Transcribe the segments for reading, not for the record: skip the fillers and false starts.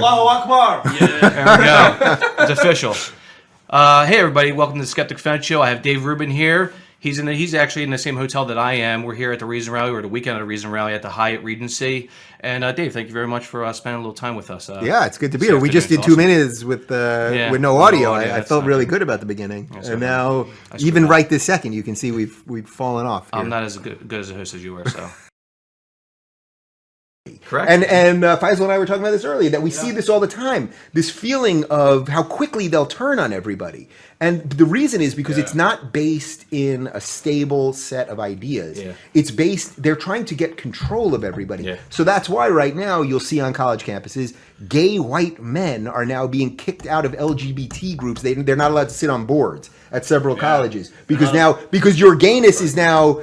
Allahu Akbar. Yeah. There we go. It's official. Hey, everybody. Welcome to the Skeptic Fence Show. I have Dave Rubin here. He's actually in the same hotel that I am. We're here at the Reason Rally. We're at the weekend of the Reason Rally at the Hyatt Regency. And Dave, thank you very much for spending a little time with us. Yeah, it's good to be here. We just did 2 minutes with no audio. I felt really good about the beginning, and now even right this second, you can see we've fallen off. Here. I'm not as good as a host as you were, so. Correct. And Faisal and I were talking about this earlier, that we see this all the time, this feeling of how quickly they'll turn on everybody. And the reason is because it's not based in a stable set of ideas. Yeah. It's based, they're trying to get control of everybody. Yeah. So that's why right now you'll see on college campuses, gay white men are now being kicked out of LGBT groups. They're not allowed to sit on boards at several colleges because your gayness is now...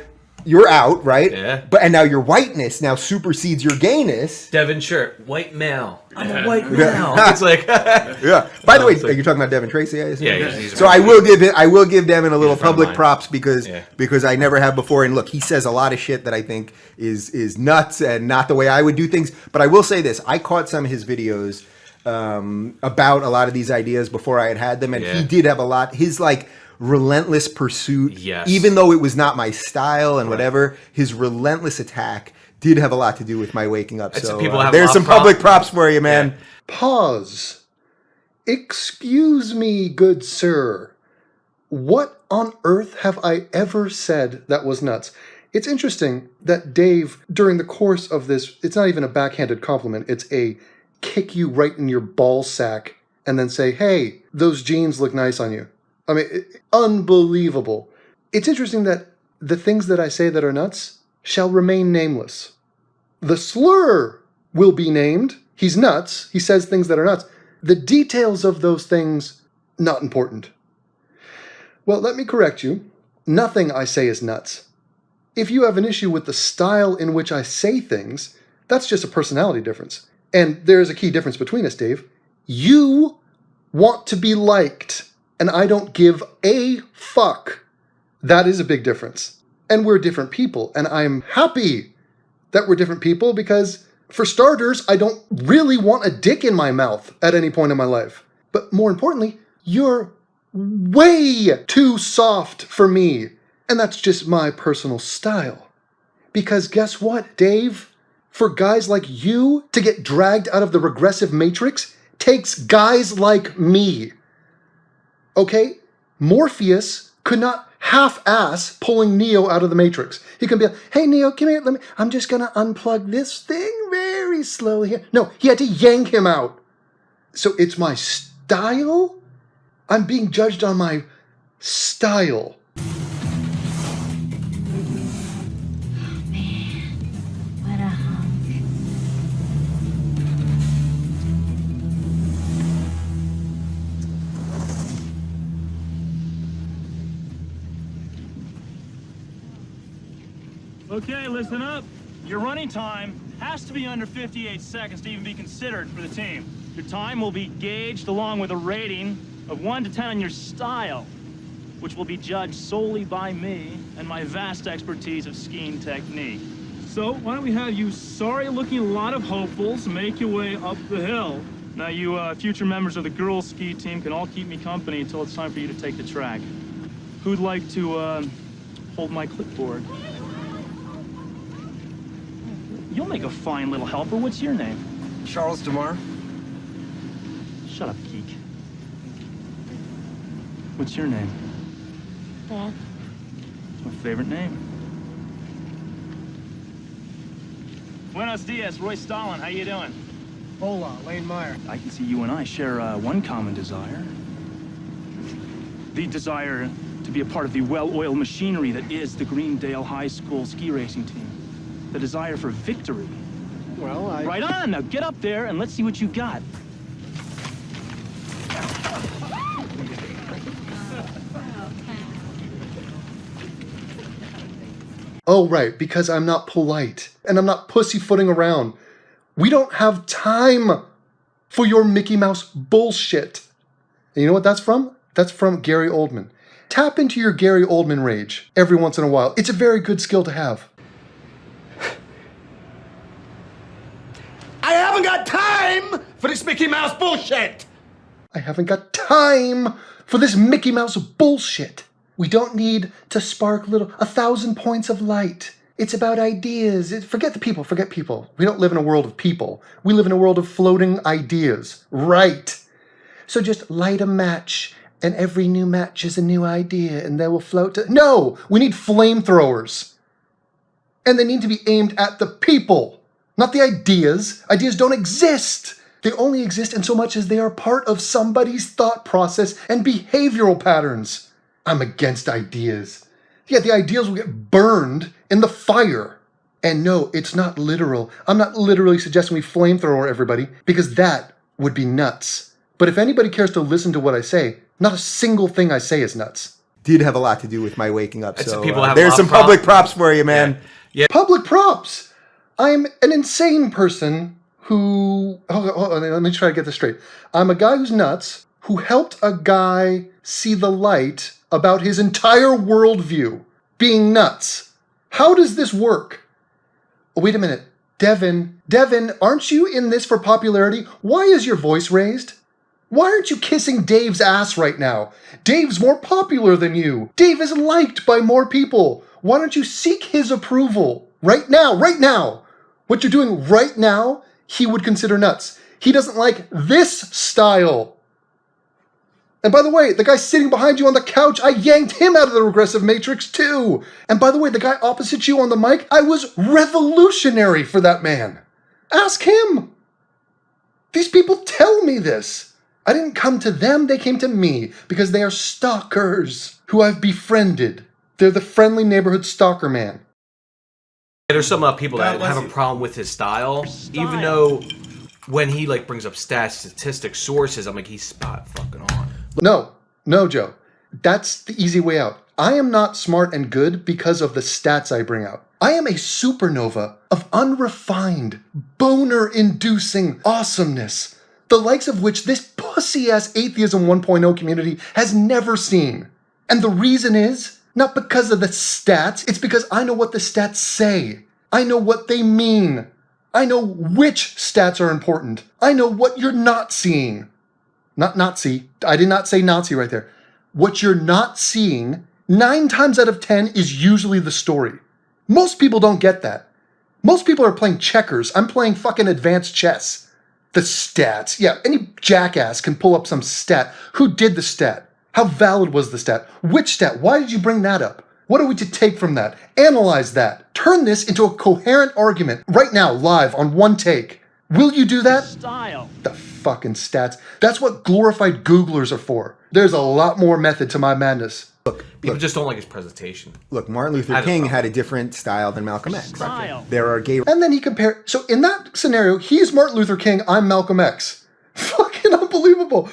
You're out, right? Yeah. And now your whiteness now supersedes your gayness. Devin Shirt, white male. I'm a white male. It's like yeah. By the way, you're talking about Devin Tracy, I assume? Yeah. He's so I will give Devin a little public props because I never have before. And look, he says a lot of shit that I think is nuts and not the way I would do things. But I will say this: I caught some of his videos about a lot of these ideas before I had them, and he did have a lot. His relentless pursuit, even though it was not my style and whatever, his relentless attack did have a lot to do with my waking up. So there's some public props for you, man. Yeah. Pause. Excuse me, good sir. What on earth have I ever said that was nuts? It's interesting that Dave, during the course of this, it's not even a backhanded compliment, it's a kick you right in your ball sack and then say, hey, those jeans look nice on you. I mean, unbelievable. It's interesting that the things that I say that are nuts shall remain nameless. The slur will be named. He's nuts. He says things that are nuts. The details of those things, not important. Well, let me correct you. Nothing I say is nuts. If you have an issue with the style in which I say things, that's just a personality difference. And there's a key difference between us, Dave. You want to be liked. And I don't give a fuck. That is a big difference. And we're different people. And I'm happy that we're different people because, for starters, I don't really want a dick in my mouth at any point in my life. But more importantly, you're way too soft for me. And that's just my personal style. Because guess what, Dave? For guys like you to get dragged out of the regressive matrix takes guys like me. Okay, Morpheus could not half-ass pulling Neo out of the Matrix. He could be like, hey, Neo, come here. I'm just going to unplug this thing very slowly here. No, he had to yank him out. So it's my style? I'm being judged on my style. Okay, listen up. Your running time has to be under 58 seconds to even be considered for the team. Your time will be gauged along with a rating of 1 to 10 on your style, which will be judged solely by me and my vast expertise of skiing technique. So, why don't we have you sorry-looking lot of hopefuls make your way up the hill. Now, you future members of the girls' ski team can all keep me company until it's time for you to take the track. Who'd like to hold my clipboard? You'll make a fine little helper. What's your name? Charles DeMar. Shut up, geek. What's your name? Beth. It's my favorite name. Buenos dias, Roy Stalin. How you doing? Hola, Lane Meyer. I can see you and I share one common desire. The desire to be a part of the well-oiled machinery that is the Greendale High School ski racing team. The desire for victory. Well, Right on! Now get up there and let's see what you got. Oh, right, because I'm not polite, and I'm not pussyfooting around. We don't have time for your Mickey Mouse bullshit. And you know what that's from? That's from Gary Oldman. Tap into your Gary Oldman rage every once in a while. It's a very good skill to have. I haven't got time for this Mickey Mouse bullshit! I haven't got time for this Mickey Mouse bullshit. We don't need to spark 1,000 points of light. It's about ideas. Forget the people, forget people. We don't live in a world of people. We live in a world of floating ideas. Right. So just light a match, and every new match is a new idea, and they will float to... No! We need flamethrowers. And they need to be aimed at the people, not the ideas. Ideas don't exist. They only exist in so much as they are part of somebody's thought process and behavioral patterns. I'm against ideas. Yeah, the ideas will get burned in the fire. And no, it's not literal. I'm not literally suggesting we flamethrower everybody, because that would be nuts. But if anybody cares to listen to what I say, not a single thing I say is nuts. Did have a lot to do with my waking up. So a there's some lot of public props for you, man. Yeah. Public props! I'm an insane person who... Hold on, let me try to get this straight. I'm a guy who's nuts, who helped a guy see the light about his entire worldview being nuts. How does this work? Oh, wait a minute. Devin, aren't you in this for popularity? Why is your voice raised? Why aren't you kissing Dave's ass right now? Dave's more popular than you. Dave is liked by more people. Why don't you seek his approval? Right now, right now. What you're doing right now, he would consider nuts. He doesn't like this style. And by the way, the guy sitting behind you on the couch, I yanked him out of the regressive matrix too. And by the way, the guy opposite you on the mic, I was revolutionary for that man. Ask him. These people tell me this. I didn't come to them, they came to me because they are stalkers who I've befriended. They're the friendly neighborhood stalker man. There's some people that have a problem with his style, even though when he like brings up stats, statistics, sources, I'm like, he's spot fucking on. No, Joe. That's the easy way out. I am not smart and good because of the stats I bring out. I am a supernova of unrefined, boner-inducing awesomeness, the likes of which this pussy-ass Atheism 1.0 community has never seen. And the reason is, not because of the stats, it's because I know what the stats say. I know what they mean. I know which stats are important. I know what you're not seeing. Not Nazi. I did not say Nazi right there. What you're not seeing, 9 times out of 10 is usually the story. Most people don't get that. Most people are playing checkers. I'm playing fucking advanced chess. The stats. Yeah, any jackass can pull up some stat. Who did the stat? How valid was the stat? Which stat? Why did you bring that up? What are we to take from that? Analyze that. Turn this into a coherent argument right now, live, on one take. Will you do that? Style. The fucking stats. That's what glorified Googlers are for. There's a lot more method to my madness. People just don't like his presentation. Look, Martin Luther King had a different style than Malcolm X. Style. There are gay... And then he compared... So in that scenario, he's Martin Luther King, I'm Malcolm X. Fucking unbelievable.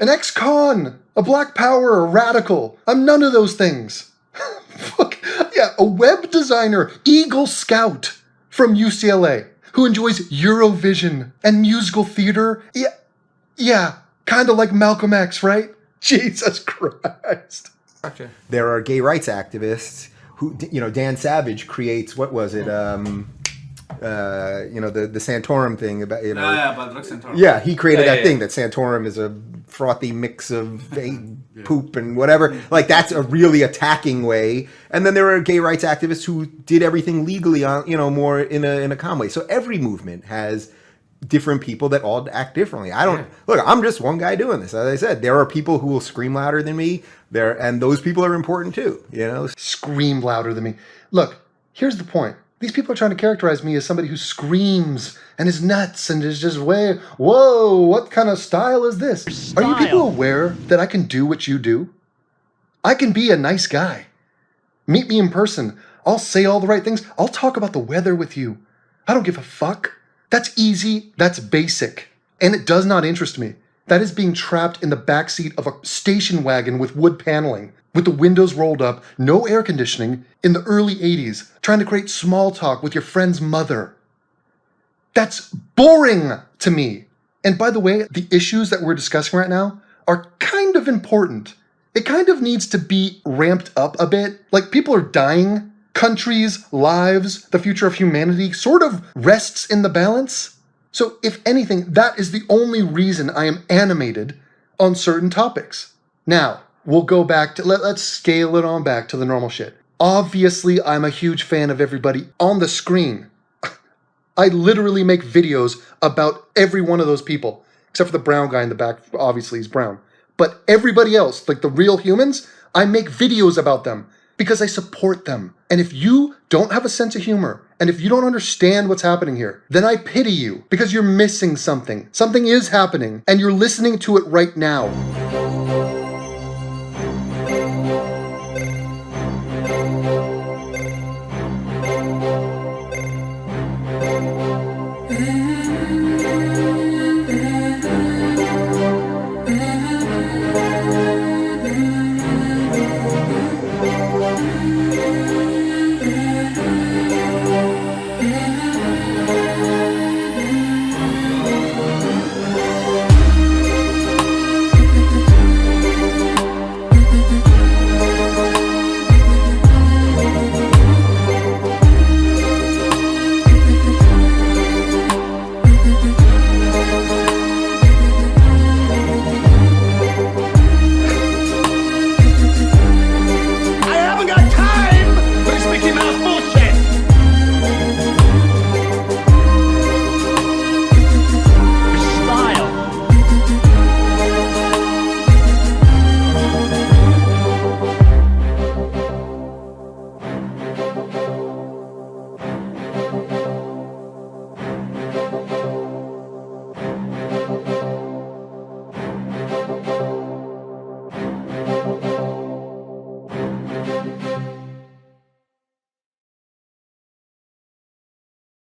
An ex-con, a black power, a radical. I'm none of those things. Fuck. Yeah, a web designer, Eagle Scout from UCLA, who enjoys Eurovision and musical theater. Yeah, kind of like Malcolm X, right? Jesus Christ. There are gay rights activists who, Dan Savage creates, what was it? The Santorum thing about, Santorum. Yeah, he created that thing that Santorum is a frothy mix of poop and whatever. Like, that's a really attacking way. And then there are gay rights activists who did everything legally on, more in a calm way. So every movement has different people that all act differently. Look, I'm just one guy doing this. As I said, there are people who will scream louder than me there, and those people are important too, Scream louder than me. Look, here's the point. These people are trying to characterize me as somebody who screams and is nuts and is just whoa, what kind of style is this? Are you people aware that I can do what you do? I can be a nice guy. Meet me in person. I'll say all the right things. I'll talk about the weather with you. I don't give a fuck. That's easy. That's basic. And it does not interest me. That is being trapped in the backseat of a station wagon with wood paneling, with the windows rolled up, no air conditioning, in the early 80s, trying to create small talk with your friend's mother. That's boring to me. And by the way, the issues that we're discussing right now are kind of important. It kind of needs to be ramped up a bit. Like, people are dying. Countries, lives, the future of humanity sort of rests in the balance. So if anything, that is the only reason I am animated on certain topics. Now, we'll go back to, let's scale it on back to the normal shit. Obviously, I'm a huge fan of everybody on the screen. I literally make videos about every one of those people, except for the brown guy in the back. Obviously, he's brown. But everybody else, like the real humans, I make videos about them because I support them. And if you don't have a sense of humor, and if you don't understand what's happening here, then I pity you because you're missing something. Something is happening, and you're listening to it right now.